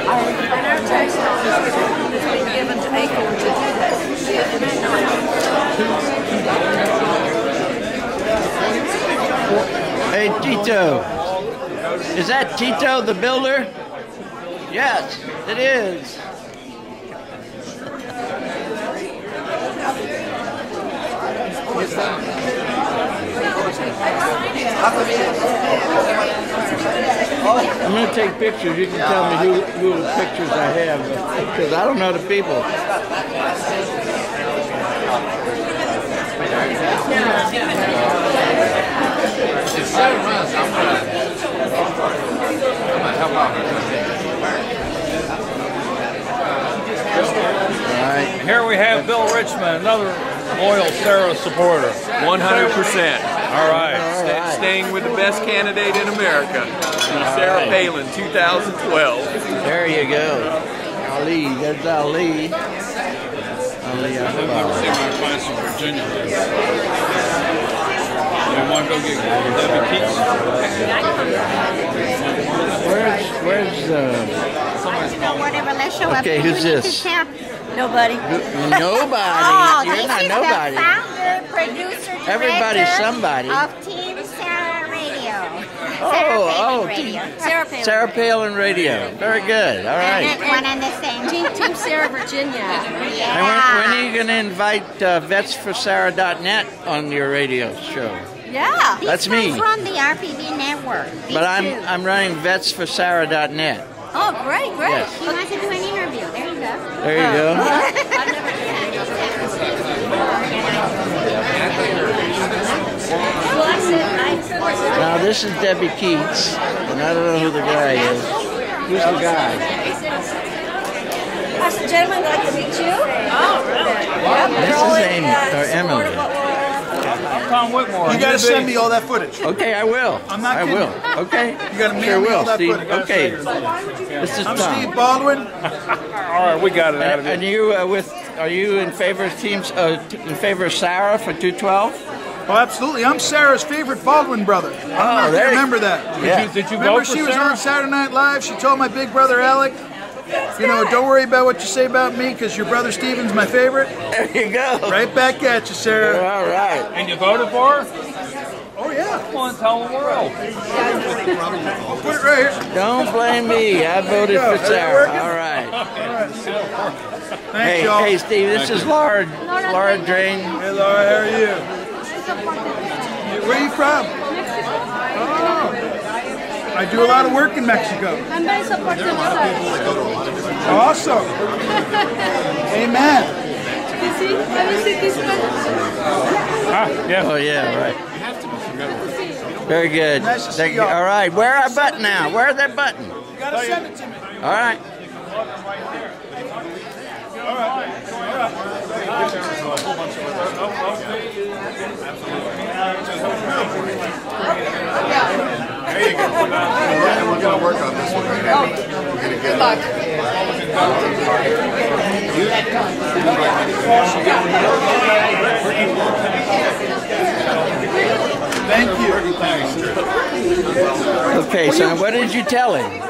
our tax dollars has been given to Acorn to do that. Hey, Tito. Is that Tito the builder? Yes, it is. I'm going to take pictures. You can tell me who the pictures I have, because I don't know the people. Right. Here we have Bill Richmond, another loyal Sarah supporter. 100%. All right. Staying with the best candidate in America, Sarah Palin, 2012. There you go. Ali, there's Ali. Ali Akbar. See my class in Virginia. You want to go get Debbie Keats? Where's whatever, let's show up. Okay, who's this? Nobody. Nobody. Oh, You're not nobody. The founder, producer, director Everybody's somebody. of TeamSarah Radio. Sarah Palin. Sarah Palin Radio. Very good. All right. One and the same. TeamSarah Virginia. Yeah. And when are you going to invite vetsforsarah.net on your radio show? Yeah. That's me. These run the RPB network. But I'm running vetsforsarah.net. Oh, great, great. Yes. He wants to do an interview. There you go. There you go. I've never Now this is Debbie Keats, and I don't know who the guy is. Who's the guy? Has the gentleman like to meet you? Oh, really? This is Amy, or Emily. Tom Whitmore. You gotta send me all that footage. Okay, I will. I'm not I kidding. will. Okay. You gotta mail Sure me all will, that Steve. footage. Okay. This is I'm Tom. Steve Baldwin. All right, we got it out of And it. you are you in favor of in favor of Sarah for 212? Oh, absolutely. I'm Sarah's favorite Baldwin brother. I don't know if you remember that. Yeah. Did you Remember vote for she was Sarah? on Saturday Night Live. She told my big brother Alec, you know, don't worry about what you say about me because your brother Steven's my favorite. There you go. Right back at you, Sarah. All right. And you voted for her? Oh, yeah. Come on, tell the world. I'll put it right here. Don't blame me. I voted for Sarah. All right. Thanks, y'all. Hey, Steve. This is Laura Drain. Hey, Laura, how are you? Where are you from? Oh. I do a lot of work in Mexico. I'm very supportive of her. Awesome. Amen. You see? Have you seen this one? Yeah. Oh, yeah, right. Very good. Nice to see y'all. All right. Where our button now? Where's that button? You gotta send it to me. All right. All right. There you go. We're going to work on this one right now. We're going to get Thank you. Okay, so what did you tell him?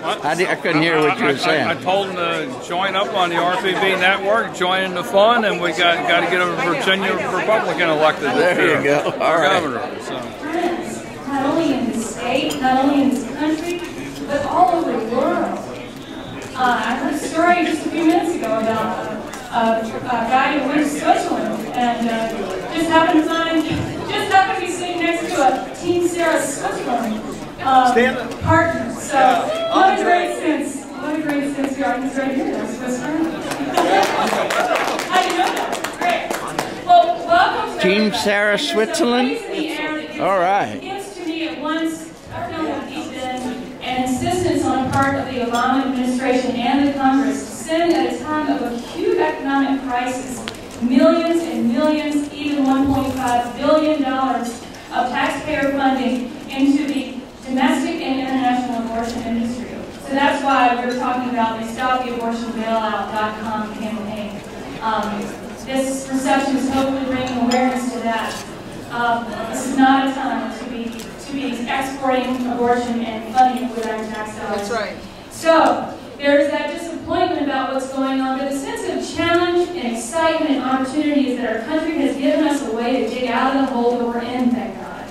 I couldn't hear what you were saying. I told him to join up on the RPB network, join in the fun, and we got to get a Virginia Republican elected. There you go. All right. Governor. So. Not only in this state, not only in this country, but all over the world. I heard a story just a few minutes ago about a guy who went to Switzerland and just happened to be sitting next to a TeamSarah Switzerland partner. So what a great sense we are. He's right here, that's Switzerland. How do you know that? Great. Well, welcome to TeamSarah Switzerland? All right. To me at once, I feel that he's been an insistence on the part of the Obama administration and the Congress to send at a time of acute economic crisis millions and millions, even $1.5 billion of taxpayer funding into the domestic and international abortion industry. So that's why we're talking about the StopTheAbortionBailout.com campaign. This reception is hopefully bringing awareness to that. This is not a time to be exporting abortion and funding it with our tax dollars. That's right. So there's that disappointment about what's going on, but a sense of challenge and excitement and opportunity is that our country has given us a way to dig out of the hole that we're in, thank God.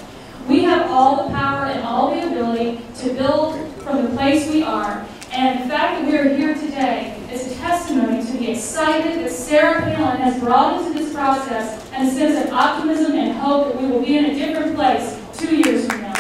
We have all the power and all the ability to build from the place we are, and the fact that we are here today is a testimony to the excitement that Sarah Palin has brought into this process and a sense of optimism and hope that we will be in a different place 2 years from now.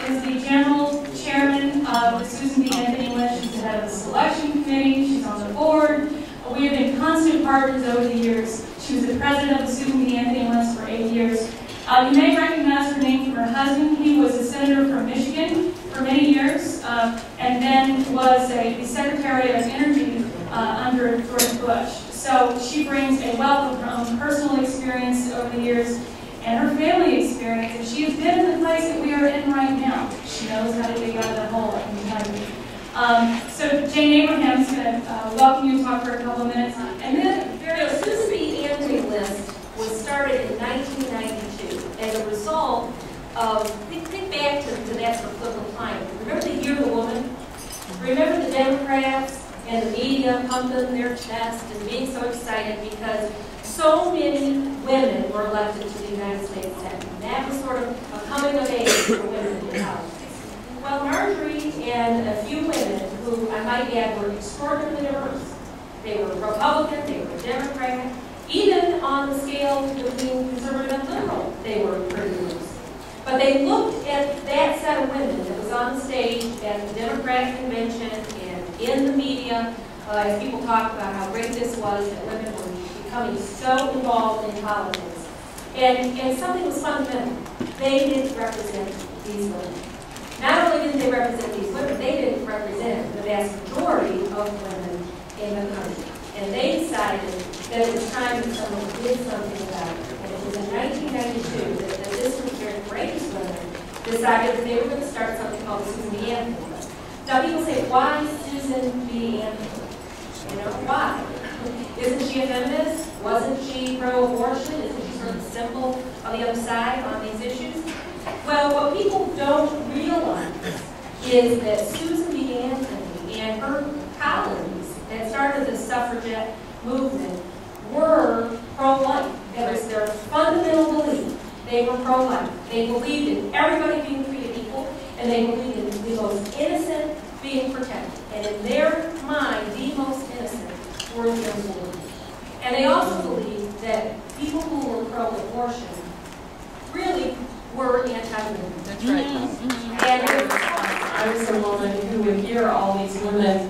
Is the general chairman of the Susan B. Anthony list. She's the head of the selection committee. She's on the board. We have been constant partners over the years. She was the president of the Susan B. Anthony list for 8 years. You may recognize her name from her husband. He was a senator from Michigan for many years, and then was the Secretary of Energy under George Bush. So she brings a wealth of her own personal experience over the years and her family experience, and she has been in the place that we are in right now. She knows how to dig out of the hole, I can tell you. So Jane Abraham is going to welcome you and talk for a couple of minutes. And then the Susan B. Anthony list was started in 1992 as a result of, think back to that sort of political climate. Remember the Year of the Woman? Remember the Democrats and the media pumping their chest and being so excited because so many women were elected to the United States Senate. And that was sort of a coming of age for women in politics. Well, Marjorie and a few women who, I might add, were extraordinarily diverse. They were Republican, they were Democrat, even on the scale between conservative and liberal, they were pretty loose. But they looked at that set of women that was on the stage at the Democratic Convention and in the media as people talked about how great this was, that women were becoming so involved in politics. And something was fundamental. They didn't represent these women. Not only didn't they represent these women, they didn't represent the vast majority of women in the country. And they decided that it was time that someone did something about it. And it was in 1992 that this group of courageous women decided that they were going to start something called the Susan B. Anthony list. Now people say, why Susan B. Anthony? You know, why? Isn't she a feminist? Wasn't she pro-abortion? Isn't she sort of the symbol on the other side on these issues? Well, what people don't realize is that Susan B. Anthony and her colleagues that started the suffragette movement were pro-life. That was their fundamental belief. They were pro-life. They believed in everybody being treated equal, and they believed in the most innocent being protected. And in their mind, the most innocent were the women. And they also believed that people who were pro-abortion really were anti-women. That's right. And I was a woman who would hear all these women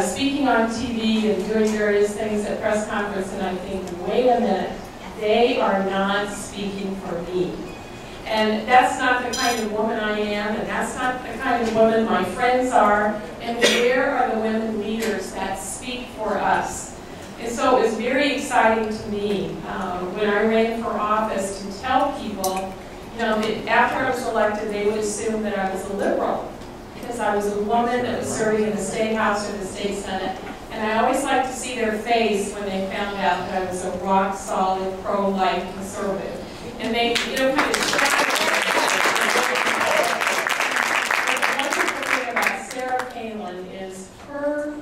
speaking on TV and doing various things at press conference, and I think, wait a minute, they are not speaking for me. And that's not the kind of woman I am, and that's not the kind of woman my friends are, and where are the women leaders that speak for us? And so it was very exciting to me when I ran for office to tell people, you know, that after I was elected, they would assume that I was a liberal because I was a woman that was serving in the State House or the State Senate. And I always liked to see their face when they found out that I was a rock-solid, pro-life conservative. And they, you know, kind of shadowed the wonderful thing about Sarah Palin is her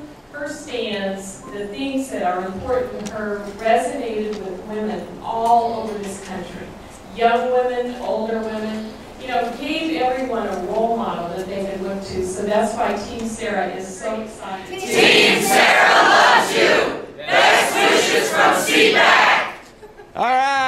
stance, the things that are important to her, resonated with women all over this country. Young women, older women, you know, gave everyone a role model that they could look to. So that's why Team Sarah is so excited. Team Sarah loves you. Best wishes from CPAC. All right.